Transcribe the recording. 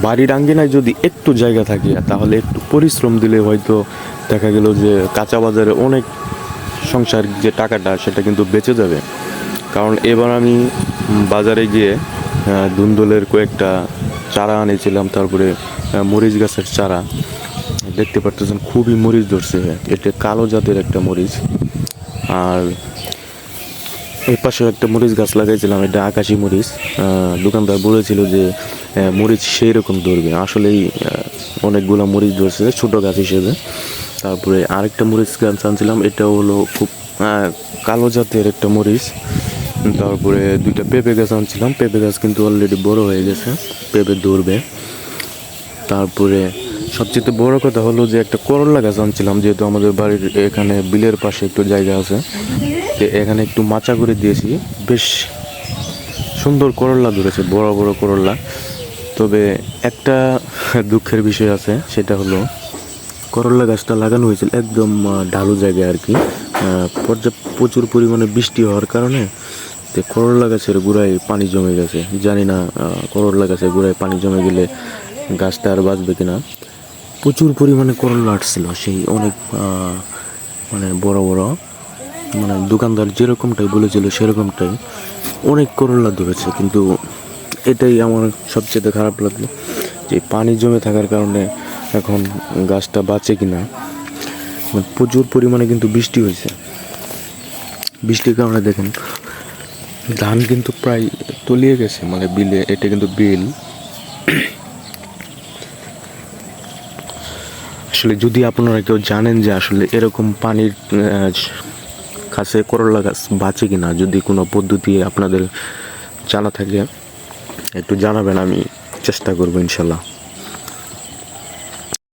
বাড়ির আঙ্গিনায় যদি একটু জায়গা থাকে তাহলে একটু পরিশ্রম দিলে হয়তো দেখা গেল যে কাঁচা বাজারে অনেক সংসার যে টাকাটা সেটা কিন্তু বেঁচে যাবে। কারণ এবার আমি বাজারে গিয়ে ধুন্দুলের কয়েকটা চারা আনিয়েছিলাম, তারপরে মরিচ গাছের চারা দেখতে পারতেছেন খুবই মরিচ ধরছে। এটা কালো জাতের একটা মরিচ। আর এই পাশে একটা মরিচ গাছ লাগাইছিলাম, এটা আকাশি মরিচ। দোকানদার বলেছিল যে মরিচ সেই রকম ধরবে, আসলেই অনেকগুলো মরিচ ধরছে ছোটো গাছ হিসেবে। তারপরে আরেকটা মরিচ গাছ আনছিলাম, এটা হলো খুব কালো জাতের একটা মরিচ। তারপরে দুইটা পেঁপে গাছ আনছিলাম, পেঁপে গাছ কিন্তু অলরেডি বড় হয়ে গেছে, পেঁপে ধরবে। তারপরে সবচেয়ে বড় কথা হলো যে একটা করলা গাছ আনছিলাম, যেহেতু আমাদের বাড়ির এখানে বিলের পাশে একটু জায়গা আছে, এখানে একটু মাচা করে দিয়েছি, বেশ সুন্দর করলা ধরেছে, বড় বড় করলা। তবে একটা দুঃখের বিষয় আছে, সেটা হলো করলা গাছটা লাগানো হয়েছিল একদম ঢালু জায়গায় আর কি। প্রচুর পরিমাণে বৃষ্টি হওয়ার কারণে করলা গাছের গোড়ায় পানি জমে গেছে। জানি না করলা গাছের গোড়ায় পানি জমে গেলে গাছটা আর বাঁচবে কিনা। প্রচুর পরিমাণে করলা আসছিল, সেই অনেক মানে বড় বড়, মানে দোকানদার যেরকমটাই বলেছিল সেরকমটাই অনেক করলা ধরেছে। কিন্তু এটাই আমার সবচেয়ে খারাপ লাগলো, যে পানি জমে থাকার কারণে এখন গাছটা বাঁচে কিনা। প্রচুর পরিমাণে কিন্তু বৃষ্টি হয়েছে, বৃষ্টির কারণে দেখুন ধান কিন্তু প্রায় তলিয়ে গেছে, মানে বিলে, এটা কিন্তু বিল। আসলে যদি আপনারা কেউ জানেন যে আসলে এরকম পানির কাছে করলা গাছ বাঁচে কিনা, যদি কোনো পদ্ধতি আপনাদের জানা থাকে একটু জানাবেন, আমি চেষ্টা করবো ইনশাল্লাহ।